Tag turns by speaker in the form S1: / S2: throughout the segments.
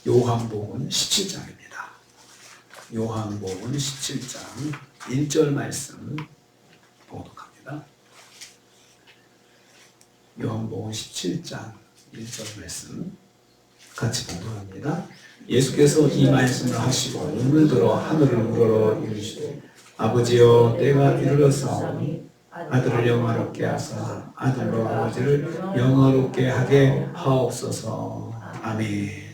S1: 요한복음 17장입니다. 요한복음 17장 1절 말씀 봉독합니다. 요한복음 17장 1절 말씀 같이 봉독합니다. 예수께서 이 말씀을 하시고 눈을 들어 하늘을 우러러 이르시되 아버지여 때가 이르렀사오니 아들을 영화롭게 하사 아들로 아버지를 영화롭게 하게 하옵소서. 아멘.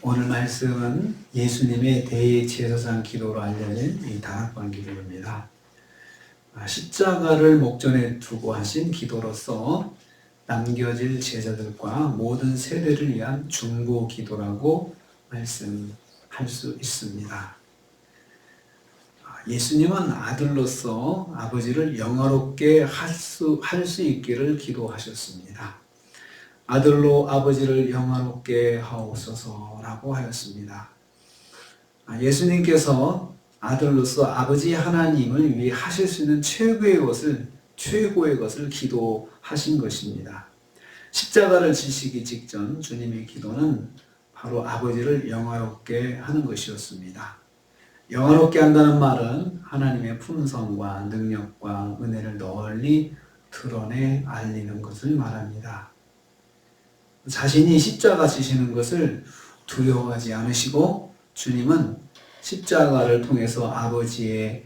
S1: 오늘 말씀은 예수님의 대제사장 기도로 알려진 이 다락방 기도입니다. 십자가를 목전에 두고 하신 기도로서 남겨질 제자들과 모든 세대를 위한 중보 기도라고 말씀할 수 있습니다. 예수님은 아들로서 아버지를 영화롭게 할 수 있기를 기도하셨습니다. 아들로 아버지를 영화롭게 하옵소서라고 하였습니다. 예수님께서 아들로서 아버지 하나님을 위해 하실 수 있는 최고의 것을 기도하신 것입니다. 십자가를 지시기 직전 주님의 기도는 바로 아버지를 영화롭게 하는 것이었습니다. 영화롭게 한다는 말은 하나님의 품성과 능력과 은혜를 널리 드러내 알리는 것을 말합니다. 자신이 십자가 지시는 것을 두려워하지 않으시고 주님은 십자가를 통해서 아버지의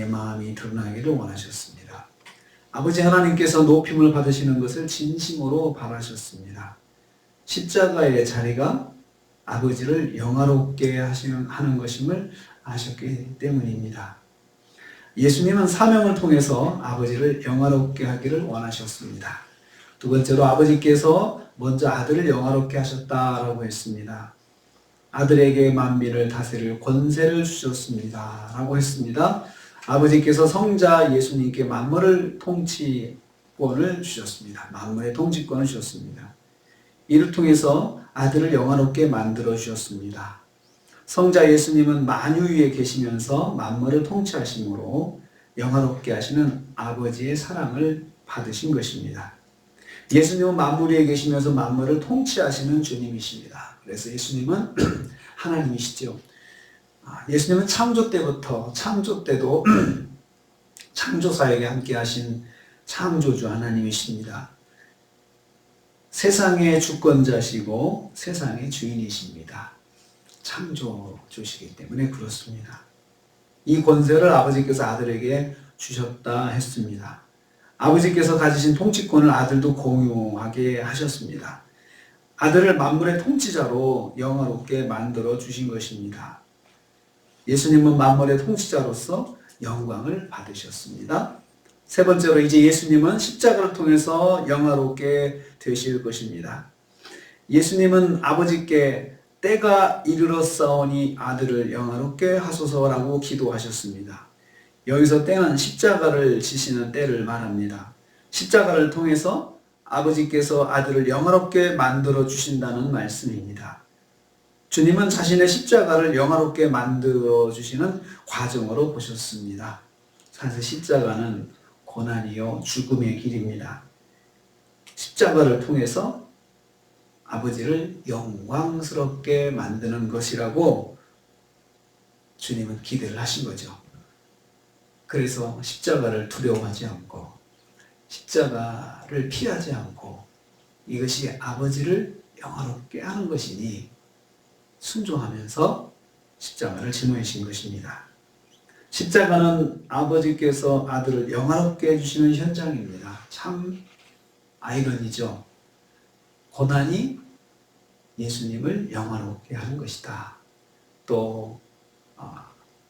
S1: 마음이 드러나기를 원하셨습니다. 아버지 하나님께서 높임을 받으시는 것을 진심으로 바라셨습니다. 십자가의 자리가 아버지를 영화롭게 하는 것임을 아셨기 때문입니다. 예수님은 사명을 통해서 아버지를 영화롭게 하기를 원하셨습니다. 두 번째로 아버지께서 먼저 아들을 영화롭게 하셨다라고 했습니다. 아들에게 만민을 다스릴 권세를 주셨습니다 라고 했습니다. 아버지께서 성자 예수님께 만물을 통치권을 주셨습니다. 만물의 통치권을 주셨습니다. 이를 통해서 아들을 영화롭게 만들어 주셨습니다. 성자 예수님은 만유 위에 계시면서 만물을 통치하심으로 영화롭게 하시는 아버지의 사랑을 받으신 것입니다. 예수님은 만물 위에 계시면서 만물을 통치하시는 주님이십니다. 그래서 예수님은 하나님이시죠. 예수님은 창조 때도 창조사에게 함께 하신 창조주 하나님이십니다. 세상의 주권자시고 세상의 주인이십니다. 창조주시기 때문에 그렇습니다. 이 권세를 아버지께서 아들에게 주셨다 했습니다. 아버지께서 가지신 통치권을 아들도 공유하게 하셨습니다. 아들을 만물의 통치자로 영화롭게 만들어 주신 것입니다. 예수님은 만물의 통치자로서 영광을 받으셨습니다. 세 번째로 이제 예수님은 십자가를 통해서 영화롭게 되실 것입니다. 예수님은 아버지께 때가 이르렀사오니 아들을 영화롭게 하소서라고 기도하셨습니다. 여기서 때는 십자가를 지시는 때를 말합니다. 십자가를 통해서 아버지께서 아들을 영화롭게 만들어 주신다는 말씀입니다. 주님은 자신의 십자가를 영화롭게 만들어 주시는 과정으로 보셨습니다. 사실 십자가는 고난이요 죽음의 길입니다. 십자가를 통해서 아버지를 영광스럽게 만드는 것이라고 주님은 기대를 하신 거죠. 그래서 십자가를 두려워하지 않고 십자가를 피하지 않고 이것이 아버지를 영화롭게 하는 것이니 순종하면서 십자가를 짊어지신 것입니다. 십자가는 아버지께서 아들을 영화롭게 해주시는 현장입니다. 참 아이러니죠. 고난이 예수님을 영화롭게 하는 것이다. 또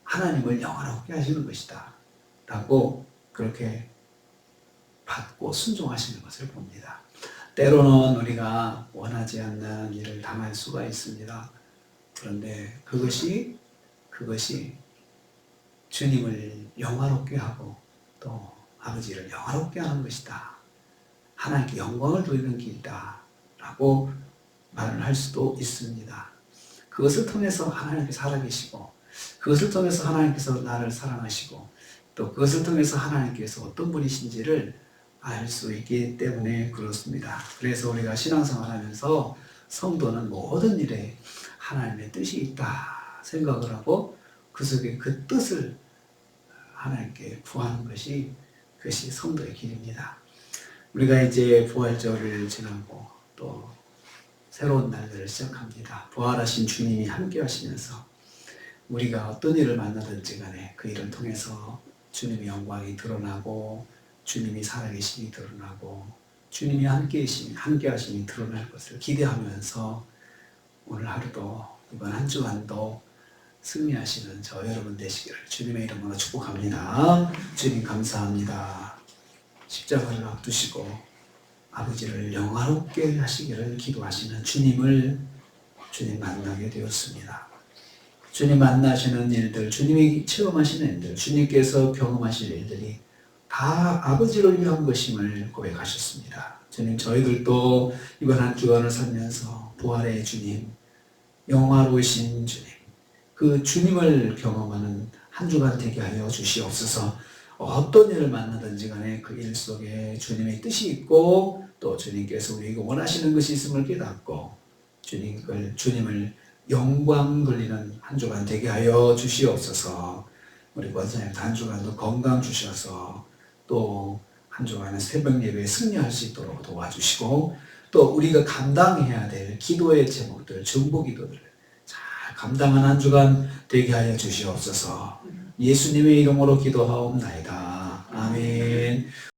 S1: 하나님을 영화롭게 하시는 것이다. 라고 그렇게 받고 순종하시는 것을 봅니다. 때로는 우리가 원하지 않는 일을 당할 수가 있습니다. 그런데 그것이 주님을 영화롭게 하고 또 아버지를 영화롭게 하는 것이다. 하나님께 영광을 돌리는 길이다. 라고 말을 할 수도 있습니다. 그것을 통해서 하나님께서 살아계시고 그것을 통해서 하나님께서 나를 사랑하시고 또 그것을 통해서 하나님께서 어떤 분이신지를 알 수 있기 때문에 그렇습니다. 그래서 우리가 신앙생활 하면서 성도는 모든 일에 하나님의 뜻이 있다 생각을 하고 그 속에 그 뜻을 하나님께 구하는 것이 그것이 성도의 길입니다. 우리가 이제 부활절을 지나고 또 새로운 날들을 시작합니다. 부활하신 주님이 함께 하시면서 우리가 어떤 일을 만나든지 간에 그 일을 통해서 주님의 영광이 드러나고 주님이 살아계심이 드러나고 주님이 함께 하심이 드러날 것을 기대하면서 오늘 하루도 이번 한 주간도 승리하시는 저 여러분 되시기를 주님의 이름으로 축복합니다. 주님 감사합니다. 십자가를 앞두시고 아버지를 영화롭게 하시기를 기도하시는 주님을 주님 만나게 되었습니다. 주님 만나시는 일들, 주님이 체험하시는 일들, 주님께서 경험하실 일들이 다 아버지를 위한 것임을 고백하셨습니다. 주님, 저희들도 이번 한 주간을 살면서 부활의 주님, 영화로우신 주님, 그 주님을 경험하는 한 주간 되게 하여 주시옵소서. 어떤 일을 만나든지 간에 그 일 속에 주님의 뜻이 있고 또 주님께서 우리에게 원하시는 것이 있음을 깨닫고 주님을 영광 돌리는 한 주간 되게 하여 주시옵소서. 우리 권사님 한 주간도 건강 주셔서 또 한 주간의 새벽 예배에 승리할 수 있도록 도와주시고 또 우리가 감당해야 될 기도의 제목들, 중보 기도들을 잘 감당한 한 주간 되게 하여 주시옵소서. 예수님의 이름으로 기도하옵나이다. 아멘.